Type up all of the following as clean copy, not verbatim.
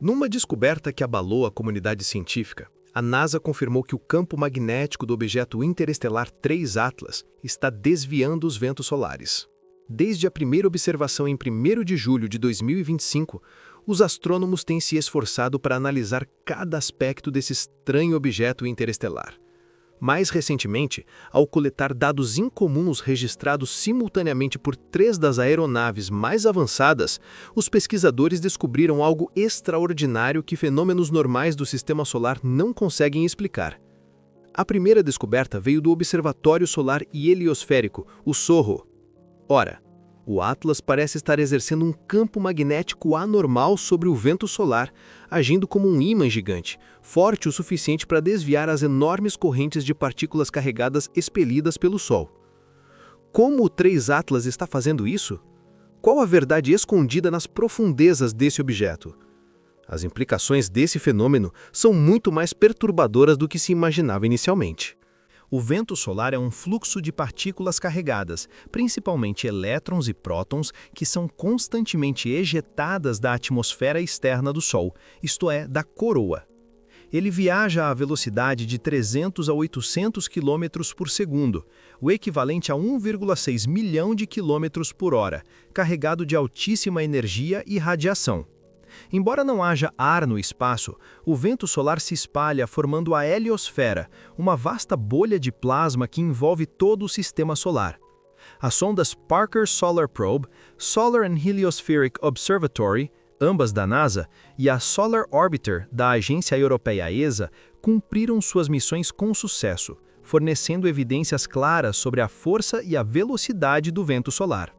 Numa descoberta que abalou a comunidade científica, a NASA confirmou que o campo magnético do objeto interestelar 3 Atlas está desviando os ventos solares. Desde a primeira observação em 1º de julho de 2025, os astrônomos têm se esforçado para analisar cada aspecto desse estranho objeto interestelar. Mais recentemente, ao coletar dados incomuns registrados simultaneamente por 3 das aeronaves mais avançadas, os pesquisadores descobriram algo extraordinário que fenômenos normais do Sistema Solar não conseguem explicar. A primeira descoberta veio do Observatório Solar e Heliosférico, o SOHO. Ora, o Atlas parece estar exercendo um campo magnético anormal sobre o vento solar, agindo como um ímã gigante, forte o suficiente para desviar as enormes correntes de partículas carregadas expelidas pelo Sol. Como o 3 Atlas está fazendo isso? Qual a verdade escondida nas profundezas desse objeto? As implicações desse fenômeno são muito mais perturbadoras do que se imaginava inicialmente. O vento solar é um fluxo de partículas carregadas, principalmente elétrons e prótons, que são constantemente ejetadas da atmosfera externa do Sol, isto é, da coroa. Ele viaja à velocidade de 300 a 800 km por segundo, o equivalente a 1,6 milhão de quilômetros por hora, carregado de altíssima energia e radiação. Embora não haja ar no espaço, o vento solar se espalha formando a heliosfera, uma vasta bolha de plasma que envolve todo o sistema solar. As sondas Parker Solar Probe, Solar and Heliospheric Observatory, ambas da NASA, e a Solar Orbiter, da agência europeia ESA, cumpriram suas missões com sucesso, fornecendo evidências claras sobre a força e a velocidade do vento solar.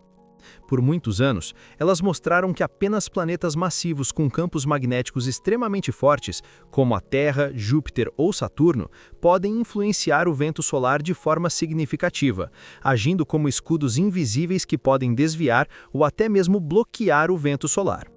Por muitos anos, elas mostraram que apenas planetas massivos com campos magnéticos extremamente fortes, como a Terra, Júpiter ou Saturno, podem influenciar o vento solar de forma significativa, agindo como escudos invisíveis que podem desviar ou até mesmo bloquear o vento solar.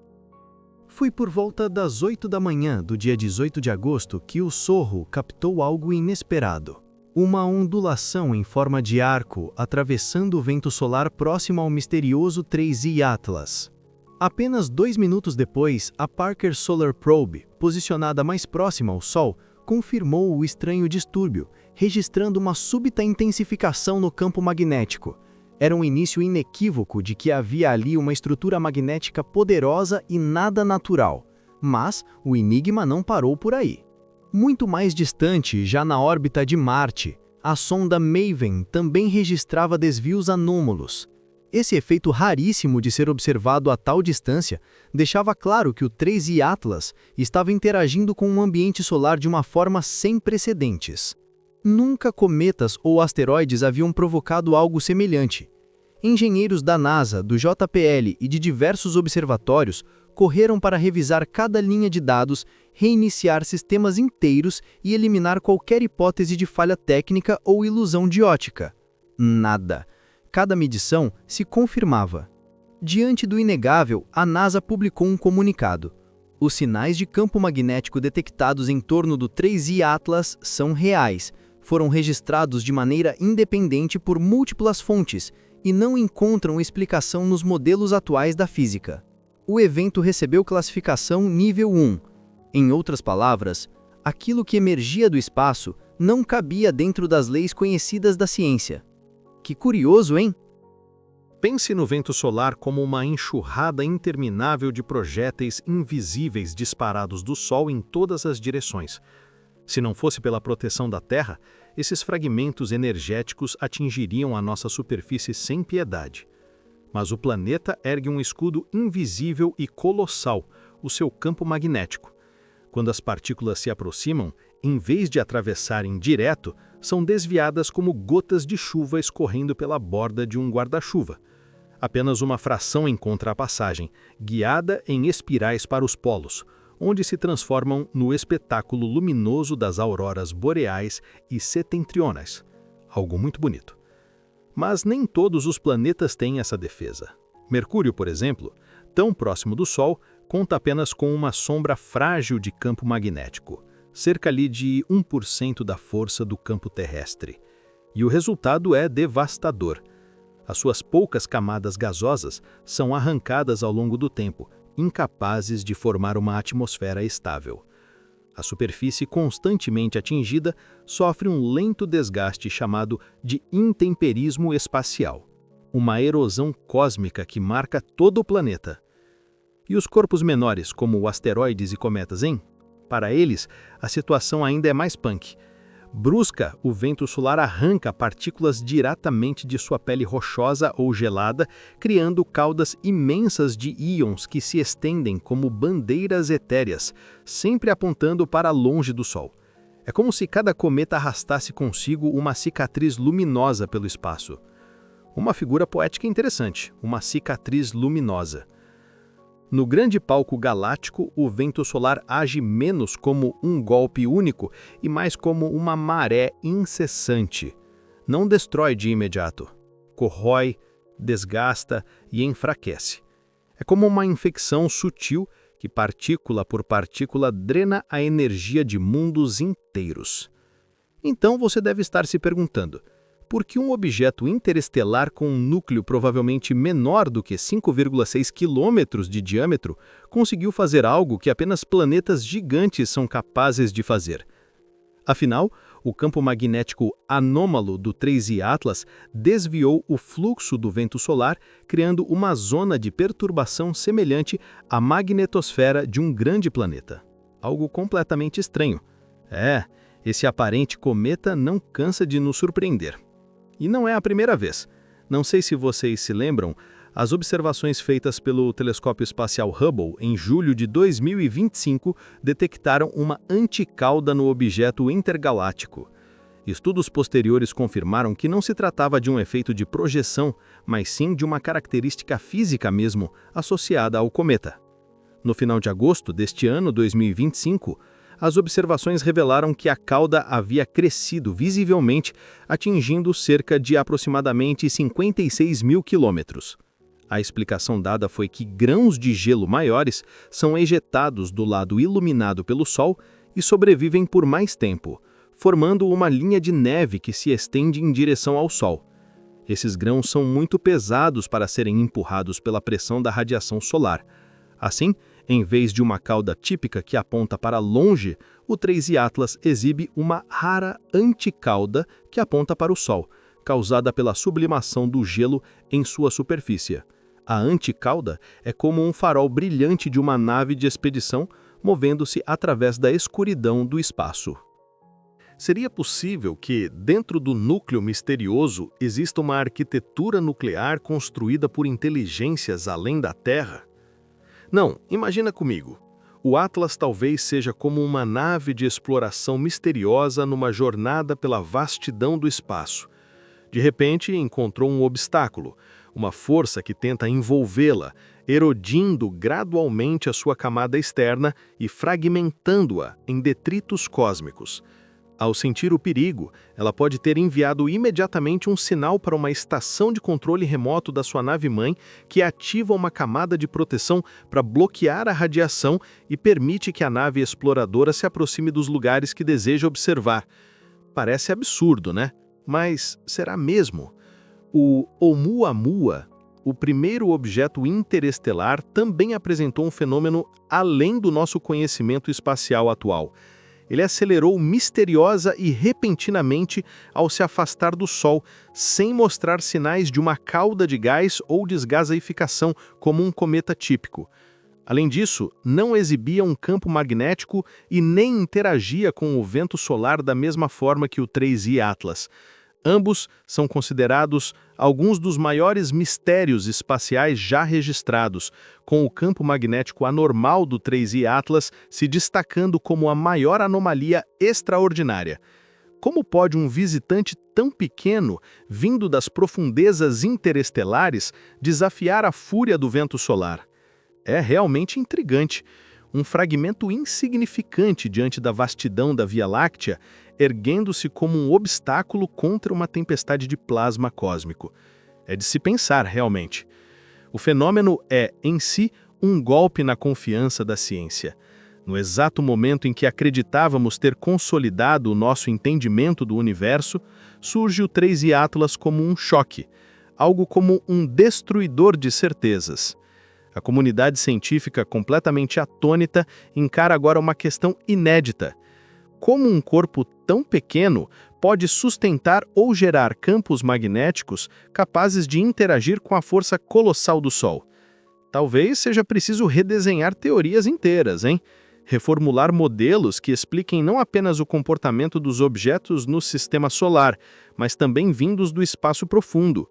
Foi por volta das 8 da manhã do dia 18 de agosto que o SOHO captou algo inesperado. Uma ondulação em forma de arco atravessando o vento solar próximo ao misterioso 3I Atlas. Apenas 2 minutos depois, a Parker Solar Probe, posicionada mais próxima ao Sol, confirmou o estranho distúrbio, registrando uma súbita intensificação no campo magnético. Era um início inequívoco de que havia ali uma estrutura magnética poderosa e nada natural. Mas o enigma não parou por aí. Muito mais distante, já na órbita de Marte, a sonda MAVEN também registrava desvios anômalos. Esse efeito raríssimo de ser observado a tal distância deixava claro que o 3I Atlas estava interagindo com um ambiente solar de uma forma sem precedentes. Nunca cometas ou asteroides haviam provocado algo semelhante. Engenheiros da NASA, do JPL e de diversos observatórios correram para revisar cada linha de dados, reiniciar sistemas inteiros e eliminar qualquer hipótese de falha técnica ou ilusão de ótica. Nada. Cada medição se confirmava. Diante do inegável, a NASA publicou um comunicado. Os sinais de campo magnético detectados em torno do 3I Atlas são reais, foram registrados de maneira independente por múltiplas fontes e não encontram explicação nos modelos atuais da física. O evento recebeu classificação nível 1. Em outras palavras, aquilo que emergia do espaço não cabia dentro das leis conhecidas da ciência. Que curioso, hein? Pense no vento solar como uma enxurrada interminável de projéteis invisíveis disparados do Sol em todas as direções. Se não fosse pela proteção da Terra, esses fragmentos energéticos atingiriam a nossa superfície sem piedade. Mas o planeta ergue um escudo invisível e colossal, o seu campo magnético. Quando as partículas se aproximam, em vez de atravessarem direto, são desviadas como gotas de chuva escorrendo pela borda de um guarda-chuva. Apenas uma fração encontra a passagem, guiada em espirais para os polos, onde se transformam no espetáculo luminoso das auroras boreais e setentrionais. Algo muito bonito. Mas nem todos os planetas têm essa defesa. Mercúrio, por exemplo, tão próximo do Sol, conta apenas com uma sombra frágil de campo magnético, cerca ali de 1% da força do campo terrestre. E o resultado é devastador. As suas poucas camadas gasosas são arrancadas ao longo do tempo, incapazes de formar uma atmosfera estável. A superfície constantemente atingida sofre um lento desgaste chamado de intemperismo espacial, uma erosão cósmica que marca todo o planeta. E os corpos menores, como asteroides e cometas, hein? Para eles, a situação ainda é mais punk. Brusca, o vento solar arranca partículas diretamente de sua pele rochosa ou gelada, criando caudas imensas de íons que se estendem como bandeiras etéreas, sempre apontando para longe do Sol. É como se cada cometa arrastasse consigo uma cicatriz luminosa pelo espaço. Uma figura poética interessante, uma cicatriz luminosa. No grande palco galáctico, o vento solar age menos como um golpe único e mais como uma maré incessante. Não destrói de imediato. Corrói, desgasta e enfraquece. É como uma infecção sutil que, partícula por partícula, drena a energia de mundos inteiros. Então você deve estar se perguntando: por que um objeto interestelar com um núcleo provavelmente menor do que 5,6 quilômetros de diâmetro conseguiu fazer algo que apenas planetas gigantes são capazes de fazer? Afinal, o campo magnético anômalo do 3I Atlas desviou o fluxo do vento solar, criando uma zona de perturbação semelhante à magnetosfera de um grande planeta. Algo completamente estranho. Esse aparente cometa não cansa de nos surpreender. E não é a primeira vez. Não sei se vocês se lembram, as observações feitas pelo telescópio espacial Hubble em julho de 2025 detectaram uma anticauda no objeto intergaláctico. Estudos posteriores confirmaram que não se tratava de um efeito de projeção, mas sim de uma característica física mesmo, associada ao cometa. No final de agosto deste ano, 2025, as observações revelaram que a cauda havia crescido visivelmente, atingindo cerca de aproximadamente 56 mil quilômetros. A explicação dada foi que grãos de gelo maiores são ejetados do lado iluminado pelo Sol e sobrevivem por mais tempo, formando uma linha de neve que se estende em direção ao Sol. Esses grãos são muito pesados para serem empurrados pela pressão da radiação solar. Assim, em vez de uma cauda típica que aponta para longe, o 3I Atlas exibe uma rara anticauda que aponta para o Sol, causada pela sublimação do gelo em sua superfície. A anticauda é como um farol brilhante de uma nave de expedição movendo-se através da escuridão do espaço. Seria possível que, dentro do núcleo misterioso, exista uma arquitetura nuclear construída por inteligências além da Terra? Não, imagina comigo. O Atlas talvez seja como uma nave de exploração misteriosa numa jornada pela vastidão do espaço. De repente, encontrou um obstáculo, uma força que tenta envolvê-la, erodindo gradualmente a sua camada externa e fragmentando-a em detritos cósmicos. Ao sentir o perigo, ela pode ter enviado imediatamente um sinal para uma estação de controle remoto da sua nave-mãe que ativa uma camada de proteção para bloquear a radiação e permite que a nave exploradora se aproxime dos lugares que deseja observar. Parece absurdo, né? Mas será mesmo? O Oumuamua, o primeiro objeto interestelar, também apresentou um fenômeno além do nosso conhecimento espacial atual. Ele acelerou misteriosa e repentinamente ao se afastar do Sol, sem mostrar sinais de uma cauda de gás ou desgaseificação como um cometa típico. Além disso, não exibia um campo magnético e nem interagia com o vento solar da mesma forma que o 3I Atlas. Ambos são considerados alguns dos maiores mistérios espaciais já registrados, com o campo magnético anormal do 3I Atlas se destacando como a maior anomalia extraordinária. Como pode um visitante tão pequeno, vindo das profundezas interestelares, desafiar a fúria do vento solar? É realmente intrigante. Um fragmento insignificante diante da vastidão da Via Láctea, erguendo-se como um obstáculo contra uma tempestade de plasma cósmico. É de se pensar, realmente. O fenômeno é, em si, um golpe na confiança da ciência. No exato momento em que acreditávamos ter consolidado o nosso entendimento do universo, surge o 3I Atlas como um choque, algo como um destruidor de certezas. A comunidade científica, completamente atônita, encara agora uma questão inédita. Como um corpo tão pequeno pode sustentar ou gerar campos magnéticos capazes de interagir com a força colossal do Sol? Talvez seja preciso redesenhar teorias inteiras, hein? Reformular modelos que expliquem não apenas o comportamento dos objetos no sistema solar, mas também vindos do espaço profundo.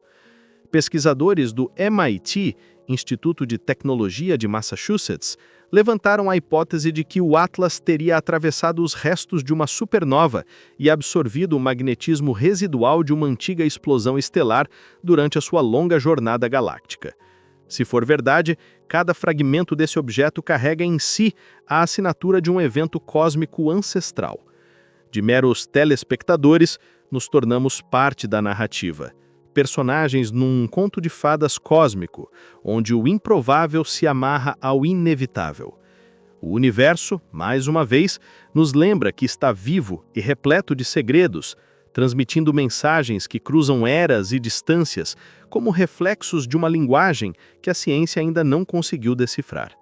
Pesquisadores do MIT, Instituto de Tecnologia de Massachusetts, levantaram a hipótese de que o Atlas teria atravessado os restos de uma supernova e absorvido o magnetismo residual de uma antiga explosão estelar durante a sua longa jornada galáctica. Se for verdade, cada fragmento desse objeto carrega em si a assinatura de um evento cósmico ancestral. De meros telespectadores, nos tornamos parte da narrativa. Personagens num conto de fadas cósmico, onde o improvável se amarra ao inevitável. O universo, mais uma vez, nos lembra que está vivo e repleto de segredos, transmitindo mensagens que cruzam eras e distâncias, como reflexos de uma linguagem que a ciência ainda não conseguiu decifrar.